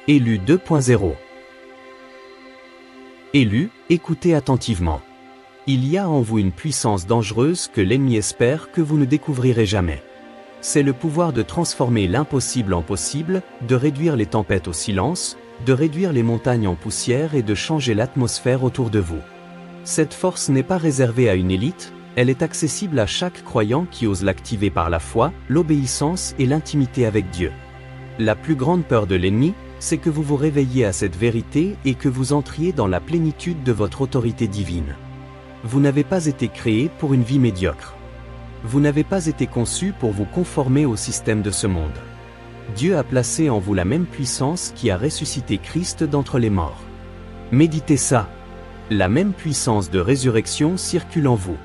Élu 2.0. Élu, écoutez attentivement. Il y a en vous une puissance dangereuse que l'ennemi espère que vous ne découvrirez jamais. C'est le pouvoir de transformer l'impossible en possible, de réduire les tempêtes au silence, de réduire les montagnes en poussière et de changer l'atmosphère autour de vous. Cette force n'est pas réservée à une élite, elle est accessible à chaque croyant qui ose l'activer par la foi, l'obéissance et l'intimité avec Dieu. La plus grande peur de l'ennemi, c'est que vous vous réveilliez à cette vérité et que vous entriez dans la plénitude de votre autorité divine. Vous n'avez pas été créé pour une vie médiocre. Vous n'avez pas été conçu pour vous conformer au système de ce monde. Dieu a placé en vous la même puissance qui a ressuscité Christ d'entre les morts. Méditez ça. La même puissance de résurrection circule en vous.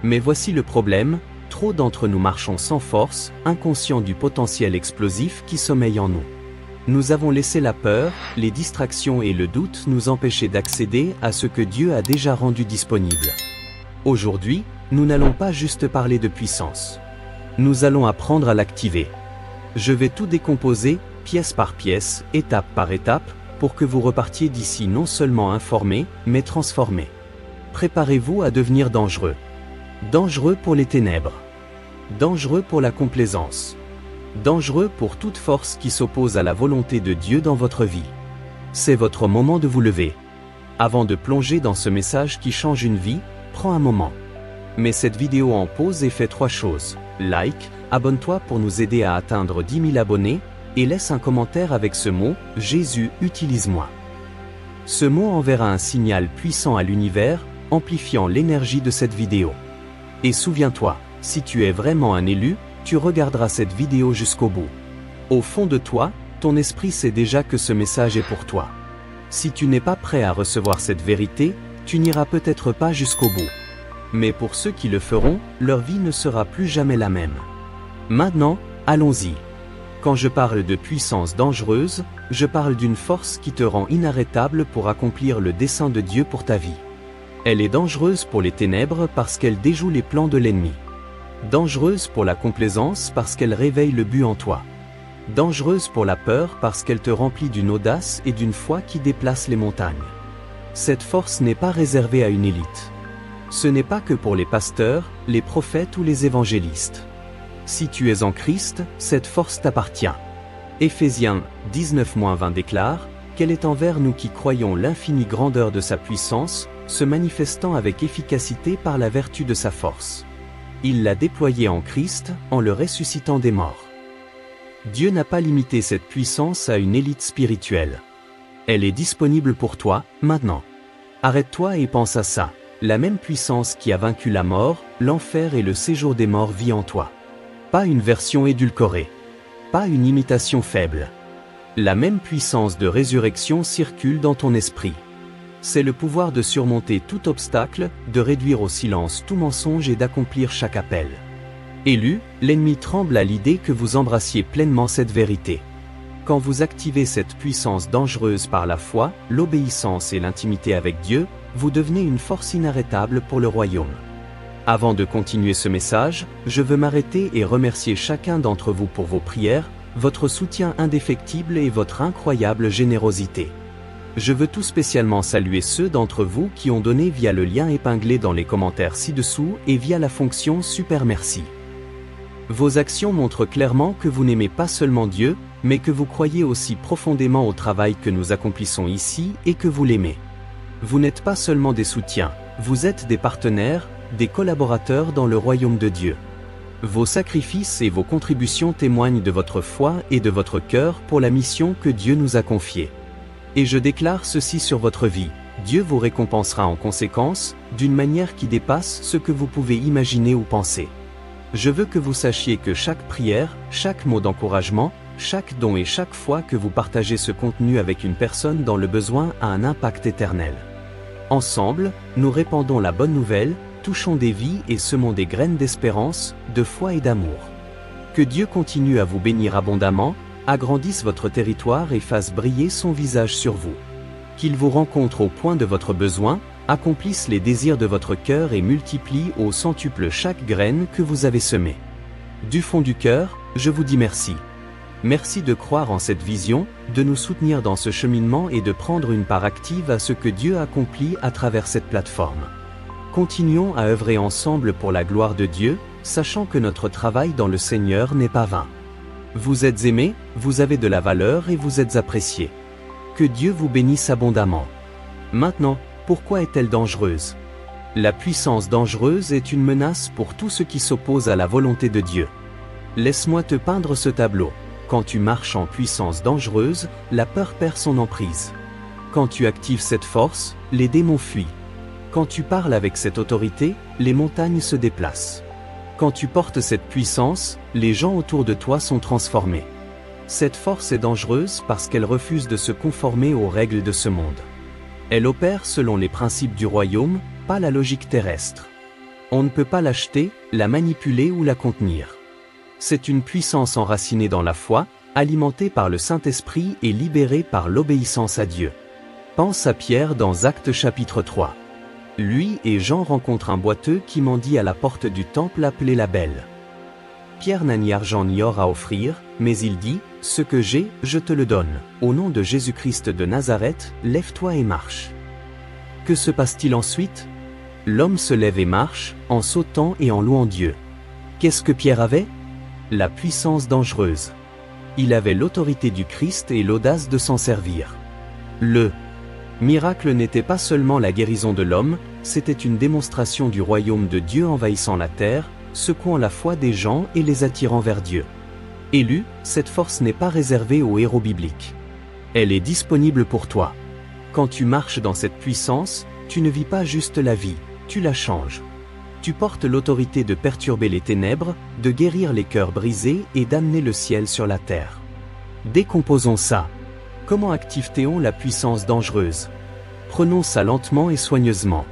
Mais voici le problème, trop d'entre nous marchons sans force, inconscients du potentiel explosif qui sommeille en nous. Nous avons laissé la peur, les distractions et le doute nous empêcher d'accéder à ce que Dieu a déjà rendu disponible. Aujourd'hui, nous n'allons pas juste parler de puissance. Nous allons apprendre à l'activer. Je vais tout décomposer, pièce par pièce, étape par étape, pour que vous repartiez d'ici non seulement informés, mais transformés. Préparez-vous à devenir dangereux. Dangereux pour les ténèbres. Dangereux pour la complaisance. Dangereux pour toute force qui s'oppose à la volonté de Dieu dans votre vie. C'est votre moment de vous lever. Avant de plonger dans ce message qui change une vie, prends un moment. Mets cette vidéo en pause et fais 3 choses. Like, abonne-toi pour nous aider à atteindre 10 000 abonnés, et laisse un commentaire avec ce mot, Jésus, utilise-moi. Ce mot enverra un signal puissant à l'univers, amplifiant l'énergie de cette vidéo. Et souviens-toi, si tu es vraiment un élu, tu regarderas cette vidéo jusqu'au bout. Au fond de toi, ton esprit sait déjà que ce message est pour toi. Si tu n'es pas prêt à recevoir cette vérité, tu n'iras peut-être pas jusqu'au bout. Mais pour ceux qui le feront, leur vie ne sera plus jamais la même. Maintenant, allons-y. Quand je parle de puissance dangereuse, je parle d'une force qui te rend inarrêtable pour accomplir le dessein de Dieu pour ta vie. Elle est dangereuse pour les ténèbres parce qu'elle déjoue les plans de l'ennemi. Dangereuse pour la complaisance parce qu'elle réveille le but en toi. Dangereuse pour la peur parce qu'elle te remplit d'une audace et d'une foi qui déplace les montagnes. Cette force n'est pas réservée à une élite. Ce n'est pas que pour les pasteurs, les prophètes ou les évangélistes. Si tu es en Christ, cette force t'appartient. Éphésiens 19-20 déclare qu'elle est envers nous qui croyons l'infinie grandeur de sa puissance, se manifestant avec efficacité par la vertu de sa force. Il l'a déployée en Christ, en le ressuscitant des morts. Dieu n'a pas limité cette puissance à une élite spirituelle. Elle est disponible pour toi, maintenant. Arrête-toi et pense à ça. La même puissance qui a vaincu la mort, l'enfer et le séjour des morts vit en toi. Pas une version édulcorée. Pas une imitation faible. La même puissance de résurrection circule dans ton esprit. C'est le pouvoir de surmonter tout obstacle, de réduire au silence tout mensonge et d'accomplir chaque appel. Élu, l'ennemi tremble à l'idée que vous embrassiez pleinement cette vérité. Quand vous activez cette puissance dangereuse par la foi, l'obéissance et l'intimité avec Dieu, vous devenez une force inarrêtable pour le royaume. Avant de continuer ce message, je veux m'arrêter et remercier chacun d'entre vous pour vos prières, votre soutien indéfectible et votre incroyable générosité. Je veux tout spécialement saluer ceux d'entre vous qui ont donné via le lien épinglé dans les commentaires ci-dessous et via la fonction Super Merci. Vos actions montrent clairement que vous n'aimez pas seulement Dieu, mais que vous croyez aussi profondément au travail que nous accomplissons ici et que vous l'aimez. Vous n'êtes pas seulement des soutiens, vous êtes des partenaires, des collaborateurs dans le royaume de Dieu. Vos sacrifices et vos contributions témoignent de votre foi et de votre cœur pour la mission que Dieu nous a confiée. Et je déclare ceci sur votre vie, Dieu vous récompensera en conséquence, d'une manière qui dépasse ce que vous pouvez imaginer ou penser. Je veux que vous sachiez que chaque prière, chaque mot d'encouragement, chaque don et chaque fois que vous partagez ce contenu avec une personne dans le besoin a un impact éternel. Ensemble, nous répandons la bonne nouvelle, touchons des vies et semons des graines d'espérance, de foi et d'amour. Que Dieu continue à vous bénir abondamment, agrandisse votre territoire et fasse briller son visage sur vous. Qu'il vous rencontre au point de votre besoin, accomplisse les désirs de votre cœur et multiplie au centuple chaque graine que vous avez semée. Du fond du cœur, je vous dis merci. Merci de croire en cette vision, de nous soutenir dans ce cheminement et de prendre une part active à ce que Dieu accomplit à travers cette plateforme. Continuons à œuvrer ensemble pour la gloire de Dieu, sachant que notre travail dans le Seigneur n'est pas vain. Vous êtes aimés, vous avez de la valeur et vous êtes appréciés. Que Dieu vous bénisse abondamment. Maintenant, pourquoi est-elle dangereuse? La puissance dangereuse est une menace pour tout ce qui s'oppose à la volonté de Dieu. Laisse-moi te peindre ce tableau. Quand tu marches en puissance dangereuse, la peur perd son emprise. Quand tu actives cette force, les démons fuient. Quand tu parles avec cette autorité, les montagnes se déplacent. Quand tu portes cette puissance, les gens autour de toi sont transformés. Cette force est dangereuse parce qu'elle refuse de se conformer aux règles de ce monde. Elle opère selon les principes du royaume, pas la logique terrestre. On ne peut pas l'acheter, la manipuler ou la contenir. C'est une puissance enracinée dans la foi, alimentée par le Saint-Esprit et libérée par l'obéissance à Dieu. Pense à Pierre dans Actes chapitre 3. Lui et Jean rencontrent un boiteux qui mendie à la porte du temple appelé la Belle. Pierre n'a ni argent ni or à offrir, mais il dit, « Ce que j'ai, je te le donne. Au nom de Jésus-Christ de Nazareth, lève-toi et marche. » Que se passe-t-il ensuite? L'homme se lève et marche, en sautant et en louant Dieu. Qu'est-ce que Pierre avait? La puissance dangereuse. Il avait l'autorité du Christ et l'audace de s'en servir. Le miracle n'était pas seulement la guérison de l'homme, c'était une démonstration du royaume de Dieu envahissant la terre, secouant la foi des gens et les attirant vers Dieu. Élu, cette force n'est pas réservée aux héros bibliques. Elle est disponible pour toi. Quand tu marches dans cette puissance, tu ne vis pas juste la vie, tu la changes. Tu portes l'autorité de perturber les ténèbres, de guérir les cœurs brisés et d'amener le ciel sur la terre. Décomposons ça. Comment active-t-on la puissance dangereuse? Prenons ça lentement et soigneusement.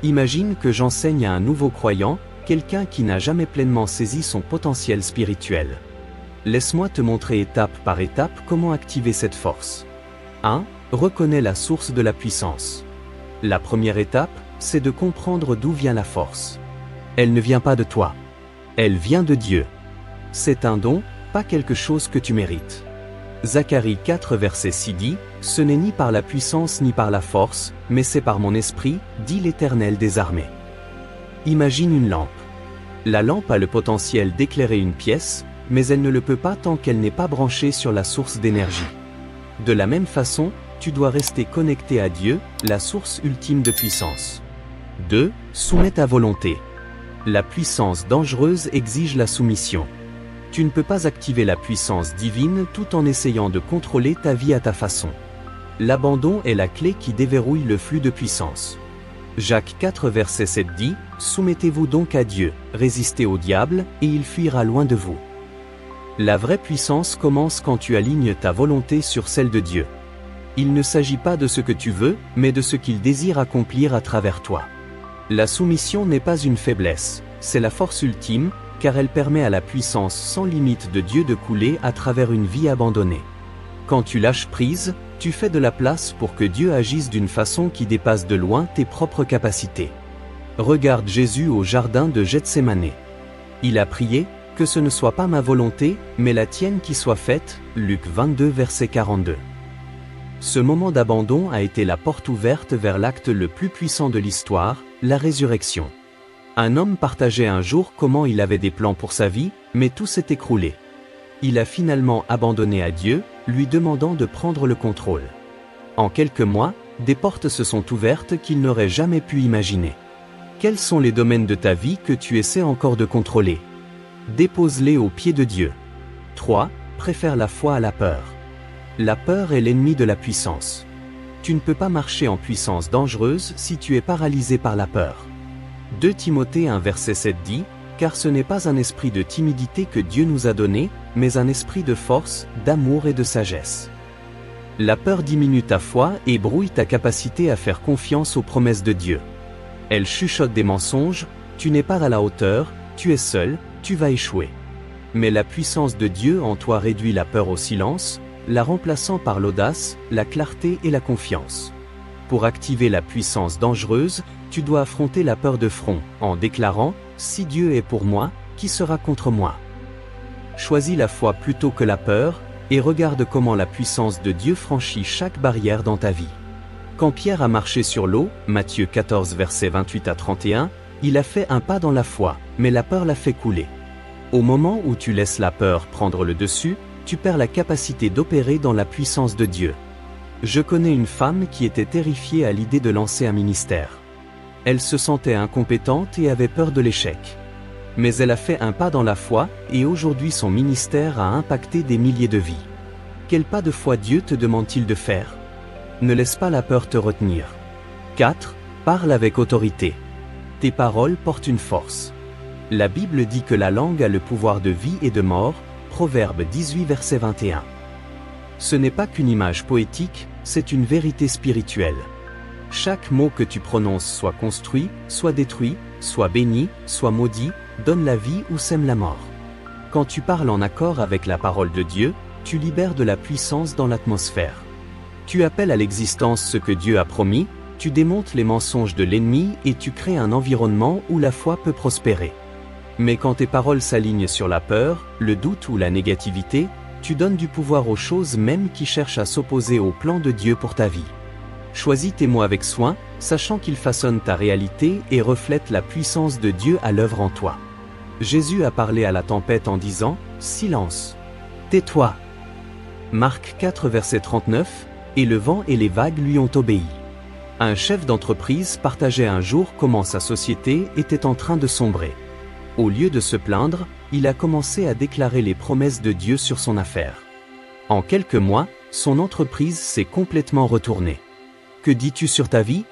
Imagine que j'enseigne à un nouveau croyant, quelqu'un qui n'a jamais pleinement saisi son potentiel spirituel. Laisse-moi te montrer étape par étape comment activer cette force. 1. Reconnais la source de la puissance. La première étape, c'est de comprendre d'où vient la force. Elle ne vient pas de toi. Elle vient de Dieu. C'est un don, pas quelque chose que tu mérites. Zacharie 4 verset 6 dit, « Ce n'est ni par la puissance ni par la force, mais c'est par mon esprit, dit l'Éternel des armées. » Imagine une lampe. La lampe a le potentiel d'éclairer une pièce, mais elle ne le peut pas tant qu'elle n'est pas branchée sur la source d'énergie. De la même façon, tu dois rester connecté à Dieu, la source ultime de puissance. 2. Soumets ta volonté. La puissance dangereuse exige la soumission. Tu ne peux pas activer la puissance divine tout en essayant de contrôler ta vie à ta façon. L'abandon est la clé qui déverrouille le flux de puissance. Jacques 4 verset 7 dit, « Soumettez-vous donc à Dieu, résistez au diable, et il fuira loin de vous. » La vraie puissance commence quand tu alignes ta volonté sur celle de Dieu. Il ne s'agit pas de ce que tu veux, mais de ce qu'il désire accomplir à travers toi. La soumission n'est pas une faiblesse, c'est la force ultime, car elle permet à la puissance sans limite de Dieu de couler à travers une vie abandonnée. Quand tu lâches prise, tu fais de la place pour que Dieu agisse d'une façon qui dépasse de loin tes propres capacités. Regarde Jésus au jardin de Gethsémané. Il a prié, « Que ce ne soit pas ma volonté, mais la tienne qui soit faite » Luc 22 verset 42. Ce moment d'abandon a été la porte ouverte vers l'acte le plus puissant de l'histoire, la résurrection. Un homme partageait un jour comment il avait des plans pour sa vie, mais tout s'est écroulé. Il a finalement abandonné à Dieu, lui demandant de prendre le contrôle. En quelques mois, des portes se sont ouvertes qu'il n'aurait jamais pu imaginer. Quels sont les domaines de ta vie que tu essaies encore de contrôler? Dépose-les aux pieds de Dieu. 3. Préfère la foi à la peur. La peur est l'ennemi de la puissance. Tu ne peux pas marcher en puissance dangereuse si tu es paralysé par la peur. 2 Timothée 1 verset 7 dit, « Car ce n'est pas un esprit de timidité que Dieu nous a donné, mais un esprit de force, d'amour et de sagesse. » La peur diminue ta foi et brouille ta capacité à faire confiance aux promesses de Dieu. Elle chuchote des mensonges, tu n'es pas à la hauteur, tu es seul, tu vas échouer. Mais la puissance de Dieu en toi réduit la peur au silence, la remplaçant par l'audace, la clarté et la confiance. Pour activer la puissance dangereuse, tu dois affronter la peur de front, en déclarant « Si Dieu est pour moi, qui sera contre moi ?» Choisis la foi plutôt que la peur, et regarde comment la puissance de Dieu franchit chaque barrière dans ta vie. Quand Pierre a marché sur l'eau, Matthieu 14 versets 28 à 31, il a fait un pas dans la foi, mais la peur l'a fait couler. Au moment où tu laisses la peur prendre le dessus, tu perds la capacité d'opérer dans la puissance de Dieu. Je connais une femme qui était terrifiée à l'idée de lancer un ministère. Elle se sentait incompétente et avait peur de l'échec. Mais elle a fait un pas dans la foi, et aujourd'hui son ministère a impacté des milliers de vies. Quel pas de foi Dieu te demande-t-il de faire? Ne laisse pas la peur te retenir. 4. Parle avec autorité. Tes paroles portent une force. La Bible dit que la langue a le pouvoir de vie et de mort, Proverbe 18 verset 21. Ce n'est pas qu'une image poétique, c'est une vérité spirituelle. Chaque mot que tu prononces soit construit, soit détruit, soit béni, soit maudit, donne la vie ou sème la mort. Quand tu parles en accord avec la parole de Dieu, tu libères de la puissance dans l'atmosphère. Tu appelles à l'existence ce que Dieu a promis, tu démontes les mensonges de l'ennemi et tu crées un environnement où la foi peut prospérer. Mais quand tes paroles s'alignent sur la peur, le doute ou la négativité, tu donnes du pouvoir aux choses même qui cherchent à s'opposer au plan de Dieu pour ta vie. Choisis tes mots avec soin, sachant qu'ils façonnent ta réalité et reflètent la puissance de Dieu à l'œuvre en toi. Jésus a parlé à la tempête en disant « Silence, tais-toi ». Marc 4 verset 39, et le vent et les vagues lui ont obéi. Un chef d'entreprise partageait un jour comment sa société était en train de sombrer. Au lieu de se plaindre, il a commencé à déclarer les promesses de Dieu sur son affaire. En quelques mois, son entreprise s'est complètement retournée. Que dis-tu sur ta vie?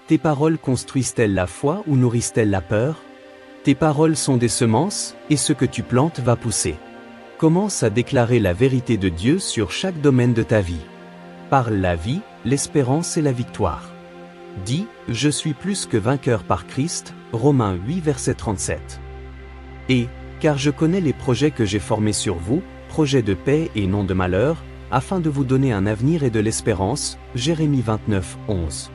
Tes paroles construisent-elles la foi ou nourrissent-elles la peur? Tes paroles sont des semences, et ce que tu plantes va pousser. Commence à déclarer la vérité de Dieu sur chaque domaine de ta vie. Parle la vie, l'espérance et la victoire. Dis, je suis plus que vainqueur par Christ, Romains 8 verset 37. Et, car je connais les projets que j'ai formés sur vous, projets de paix et non de malheur, afin de vous donner un avenir et de l'espérance, Jérémie 29, 11.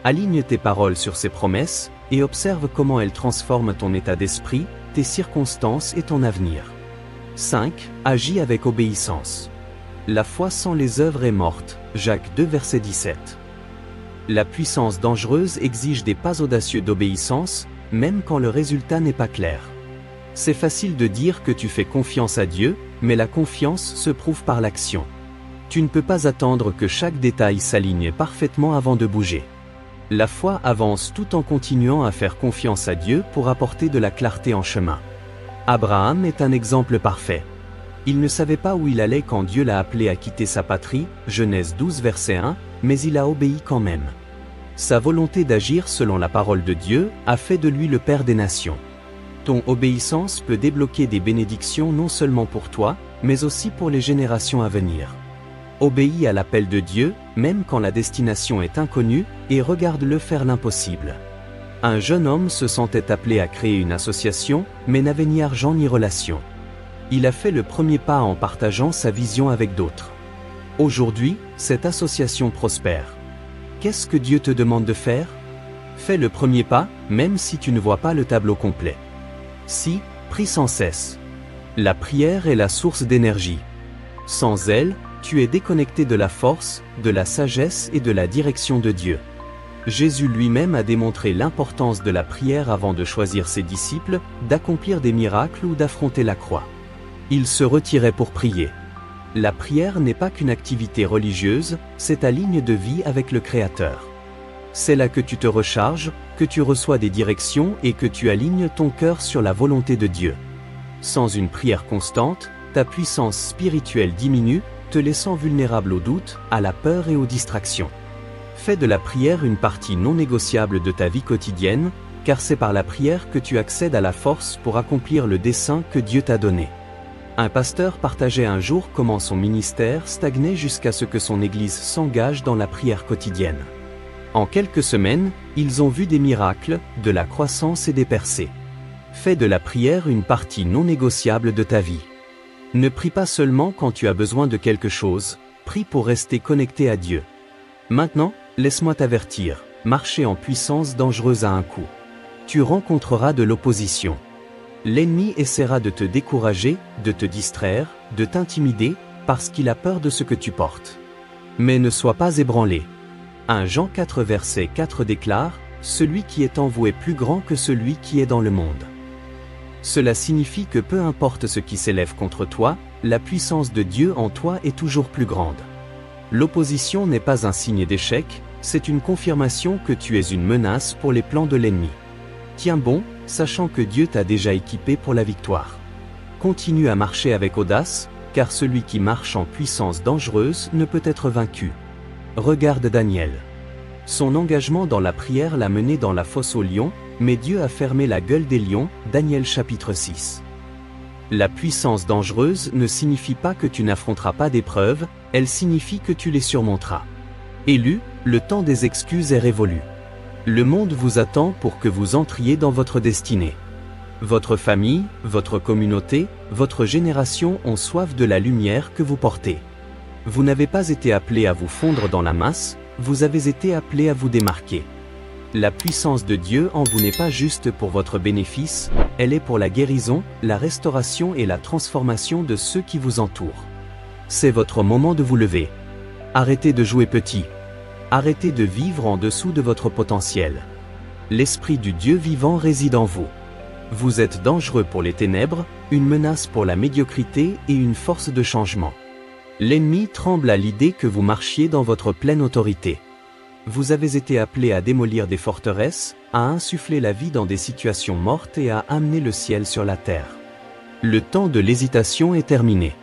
Aligne tes paroles sur ces promesses, et observe comment elles transforment ton état d'esprit, tes circonstances et ton avenir. 5. Agis avec obéissance. La foi sans les œuvres est morte, Jacques 2 verset 17. La puissance dangereuse exige des pas audacieux d'obéissance, même quand le résultat n'est pas clair. C'est facile de dire que tu fais confiance à Dieu, mais la confiance se prouve par l'action. Tu ne peux pas attendre que chaque détail s'aligne parfaitement avant de bouger. La foi avance tout en continuant à faire confiance à Dieu pour apporter de la clarté en chemin. Abraham est un exemple parfait. Il ne savait pas où il allait quand Dieu l'a appelé à quitter sa patrie, Genèse 12 verset 1, mais il a obéi quand même. Sa volonté d'agir selon la parole de Dieu a fait de lui le Père des nations. Ton obéissance peut débloquer des bénédictions non seulement pour toi, mais aussi pour les générations à venir. Obéis à l'appel de Dieu, même quand la destination est inconnue, et regarde-le faire l'impossible. Un jeune homme se sentait appelé à créer une association, mais n'avait ni argent ni relation. Il a fait le premier pas en partageant sa vision avec d'autres. Aujourd'hui, cette association prospère. Qu'est-ce que Dieu te demande de faire? Fais le premier pas, même si tu ne vois pas le tableau complet. 6. Prie sans cesse. La prière est la source d'énergie. Sans elle, tu es déconnecté de la force, de la sagesse et de la direction de Dieu. Jésus lui-même a démontré l'importance de la prière avant de choisir ses disciples, d'accomplir des miracles ou d'affronter la croix. Il se retirait pour prier. La prière n'est pas qu'une activité religieuse, c'est ta ligne de vie avec le Créateur. C'est là que tu te recharges, que tu reçois des directions et que tu alignes ton cœur sur la volonté de Dieu. Sans une prière constante, ta puissance spirituelle diminue, te laissant vulnérable aux doutes, à la peur et aux distractions. Fais de la prière une partie non négociable de ta vie quotidienne, car c'est par la prière que tu accèdes à la force pour accomplir le dessein que Dieu t'a donné. Un pasteur partageait un jour comment son ministère stagnait jusqu'à ce que son Église s'engage dans la prière quotidienne. En quelques semaines, ils ont vu des miracles, de la croissance et des percées. Fais de la prière une partie non négociable de ta vie. Ne prie pas seulement quand tu as besoin de quelque chose, prie pour rester connecté à Dieu. Maintenant, laisse-moi t'avertir, marcher en puissance dangereuse à un coup. Tu rencontreras de l'opposition. L'ennemi essaiera de te décourager, de te distraire, de t'intimider, parce qu'il a peur de ce que tu portes. Mais ne sois pas ébranlé. 1 Jean 4 verset 4 déclare, « Celui qui est en vous est plus grand que celui qui est dans le monde. » Cela signifie que peu importe ce qui s'élève contre toi, la puissance de Dieu en toi est toujours plus grande. L'opposition n'est pas un signe d'échec, c'est une confirmation que tu es une menace pour les plans de l'ennemi. Tiens bon, sachant que Dieu t'a déjà équipé pour la victoire. Continue à marcher avec audace, car celui qui marche en puissance dangereuse ne peut être vaincu. Regarde Daniel. Son engagement dans la prière l'a mené dans la fosse aux lions, mais Dieu a fermé la gueule des lions, Daniel chapitre 6. La puissance dangereuse ne signifie pas que tu n'affronteras pas d'épreuves, elle signifie que tu les surmonteras. Élu, le temps des excuses est révolu. Le monde vous attend pour que vous entriez dans votre destinée. Votre famille, votre communauté, votre génération ont soif de la lumière que vous portez. Vous n'avez pas été appelé à vous fondre dans la masse, vous avez été appelé à vous démarquer. La puissance de Dieu en vous n'est pas juste pour votre bénéfice, elle est pour la guérison, la restauration et la transformation de ceux qui vous entourent. C'est votre moment de vous lever. Arrêtez de jouer petit. Arrêtez de vivre en dessous de votre potentiel. L'Esprit du Dieu vivant réside en vous. Vous êtes dangereux pour les ténèbres, une menace pour la médiocrité et une force de changement. L'ennemi tremble à l'idée que vous marchiez dans votre pleine autorité. Vous avez été appelé à démolir des forteresses, à insuffler la vie dans des situations mortes et à amener le ciel sur la terre. Le temps de l'hésitation est terminé.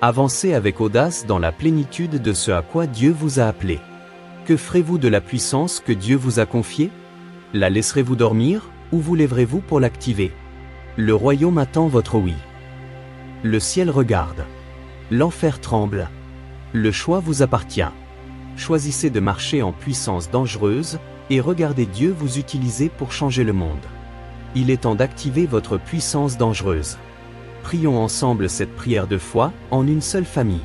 Avancez avec audace dans la plénitude de ce à quoi Dieu vous a appelé. Que ferez-vous de la puissance que Dieu vous a confiée? La laisserez-vous dormir, ou vous lèverez-vous pour l'activer? Le royaume attend votre oui. Le ciel regarde. L'enfer tremble. Le choix vous appartient. Choisissez de marcher en puissance dangereuse, et regardez Dieu vous utiliser pour changer le monde. Il est temps d'activer votre puissance dangereuse. Prions ensemble cette prière de foi, en une seule famille.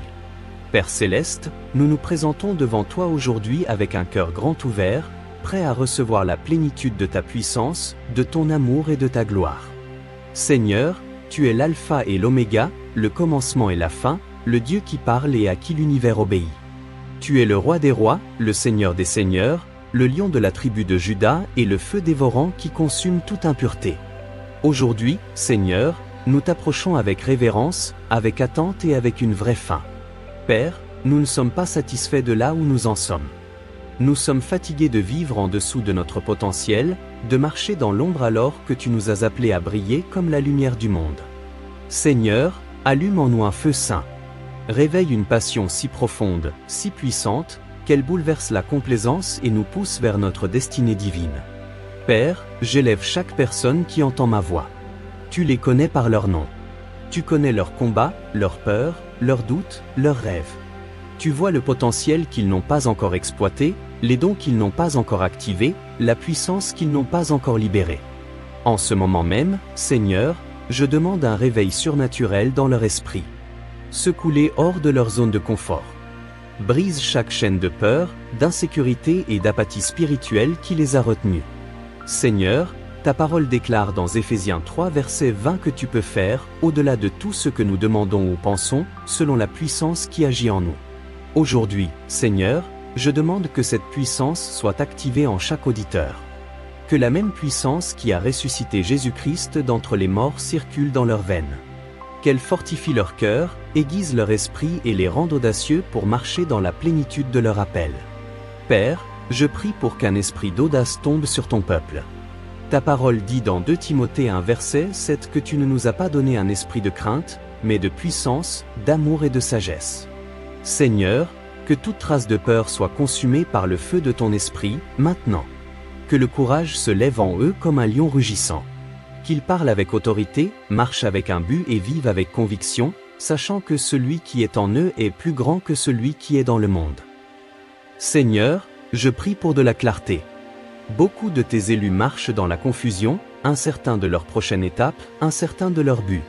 Père Céleste, nous nous présentons devant toi aujourd'hui avec un cœur grand ouvert, prêt à recevoir la plénitude de ta puissance, de ton amour et de ta gloire. Seigneur, tu es l'alpha et l'oméga, le commencement et la fin, le Dieu qui parle et à qui l'univers obéit. Tu es le roi des rois, le Seigneur des seigneurs, le lion de la tribu de Juda et le feu dévorant qui consume toute impureté. Aujourd'hui, Seigneur, nous t'approchons avec révérence, avec attente et avec une vraie faim. Père, nous ne sommes pas satisfaits de là où nous en sommes. Nous sommes fatigués de vivre en dessous de notre potentiel, de marcher dans l'ombre alors que tu nous as appelés à briller comme la lumière du monde. Seigneur, allume en nous un feu saint. Réveille une passion si profonde, si puissante, qu'elle bouleverse la complaisance et nous pousse vers notre destinée divine. Père, j'élève chaque personne qui entend ma voix. Tu les connais par leur nom. Tu connais leurs combats, leurs peurs, leurs doutes, leurs rêves. Tu vois le potentiel qu'ils n'ont pas encore exploité, les dons qu'ils n'ont pas encore activés, la puissance qu'ils n'ont pas encore libérée. En ce moment même, Seigneur, je demande un réveil surnaturel dans leur esprit. Secoue-les hors de leur zone de confort. Brise chaque chaîne de peur, d'insécurité et d'apathie spirituelle qui les a retenus. Seigneur, ta parole déclare dans Éphésiens 3 verset 20 que tu peux faire, au-delà de tout ce que nous demandons ou pensons, selon la puissance qui agit en nous. Aujourd'hui, Seigneur, je demande que cette puissance soit activée en chaque auditeur. Que la même puissance qui a ressuscité Jésus-Christ d'entre les morts circule dans leurs veines. Qu'elle fortifie leur cœur, aiguise leur esprit et les rende audacieux pour marcher dans la plénitude de leur appel. Père, je prie pour qu'un esprit d'audace tombe sur ton peuple. Ta parole dit dans 2 Timothée 1 verset 7 que tu ne nous as pas donné un esprit de crainte, mais de puissance, d'amour et de sagesse. Seigneur, que toute trace de peur soit consumée par le feu de ton esprit, maintenant. Que le courage se lève en eux comme un lion rugissant. Qu'ils parlent avec autorité, marchent avec un but et vivent avec conviction, sachant que celui qui est en eux est plus grand que celui qui est dans le monde. Seigneur, je prie pour de la clarté. Beaucoup de tes élus marchent dans la confusion, incertains de leur prochaine étape, incertains de leur but.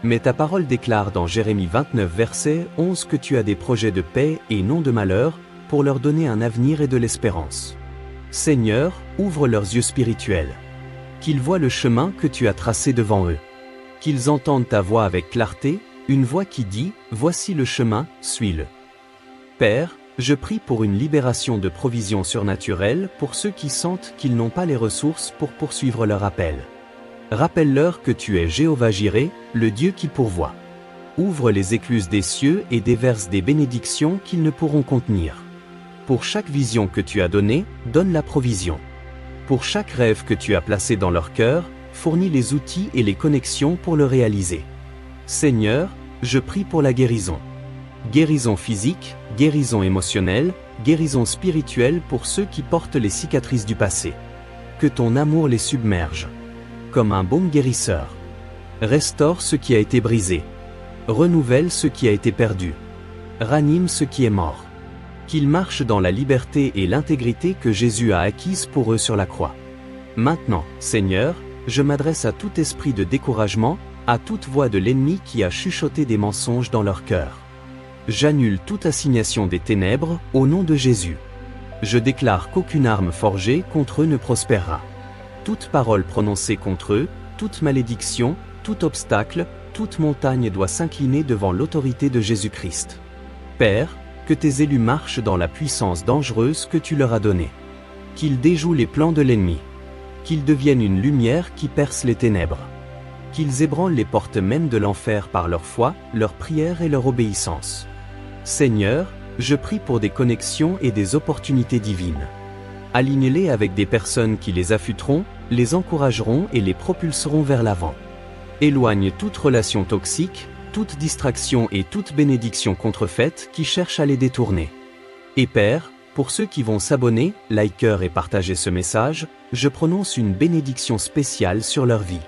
Mais ta parole déclare dans Jérémie 29 verset 11 que tu as des projets de paix et non de malheur, pour leur donner un avenir et de l'espérance. Seigneur, ouvre leurs yeux spirituels. Qu'ils voient le chemin que tu as tracé devant eux. Qu'ils entendent ta voix avec clarté, Une voix qui dit, voici le chemin, suis-le. Père, je prie pour une libération de provisions surnaturelles pour ceux qui sentent qu'ils n'ont pas les ressources pour poursuivre leur appel. Rappelle-leur que tu es Jéhovah Jireh, le Dieu qui pourvoit. Ouvre les écluses des cieux et déverse des bénédictions qu'ils ne pourront contenir. Pour chaque vision que tu as donnée, donne la provision. Pour chaque rêve que tu as placé dans leur cœur, fournis les outils et les connexions pour le réaliser. Seigneur, je prie pour la guérison. Guérison physique, guérison émotionnelle, guérison spirituelle pour ceux qui portent les cicatrices du passé. Que ton amour les submerge. Comme un baume guérisseur. Restaure ce qui a été brisé. Renouvelle ce qui a été perdu. Ranime ce qui est mort. Qu'ils marchent dans la liberté et l'intégrité que Jésus a acquise pour eux sur la croix. Maintenant, Seigneur, je m'adresse à tout esprit de découragement, à toute voix de l'ennemi qui a chuchoté des mensonges dans leur cœur. J'annule toute assignation des ténèbres, au nom de Jésus. Je déclare qu'aucune arme forgée contre eux ne prospérera. Toute parole prononcée contre eux, toute malédiction, tout obstacle, toute montagne doit s'incliner devant l'autorité de Jésus-Christ. Père, que tes élus marchent dans la puissance dangereuse que tu leur as donnée. Qu'ils déjouent les plans de l'ennemi. Qu'ils deviennent une lumière qui perce les ténèbres. Qu'ils ébranlent les portes mêmes de l'enfer par leur foi, leur prière et leur obéissance. Seigneur, je prie pour des connexions et des opportunités divines. Aligne-les avec des personnes qui les affûteront, les encourageront et les propulseront vers l'avant. Éloigne toute relation toxique, toute distraction et toute bénédiction contrefaite qui cherche à les détourner. Et Père, pour ceux qui vont s'abonner, liker et partager ce message, je prononce une bénédiction spéciale sur leur vie.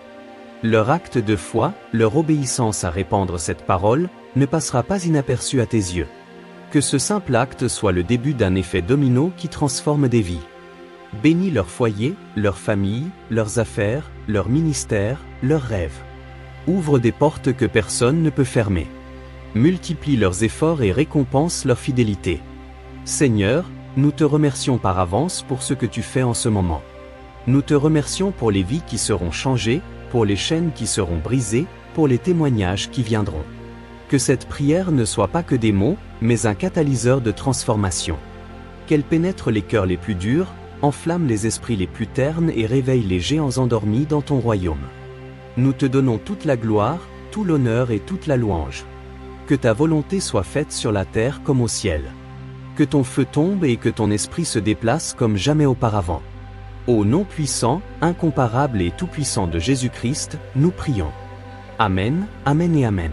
Leur acte de foi, leur obéissance à répandre cette parole, ne passera pas inaperçu à tes yeux. Que ce simple acte soit le début d'un effet domino qui transforme des vies. Bénis leur foyer, leur famille, leurs affaires, leur ministère, leurs rêves. Ouvre des portes que personne ne peut fermer. Multiplie leurs efforts et récompense leur fidélité. Seigneur, nous te remercions par avance pour ce que tu fais en ce moment. Nous te remercions pour les vies qui seront changées, pour les chaînes qui seront brisées, pour les témoignages qui viendront. Que cette prière ne soit pas que des mots, mais un catalyseur de transformation. Qu'elle pénètre les cœurs les plus durs, enflamme les esprits les plus ternes et réveille les géants endormis dans ton royaume. Nous te donnons toute la gloire, tout l'honneur et toute la louange. Que ta volonté soit faite sur la terre comme au ciel. Que ton feu tombe et que ton esprit se déplace comme jamais auparavant. Au nom puissant, incomparable et tout-puissant de Jésus-Christ, nous prions. Amen, Amen et Amen.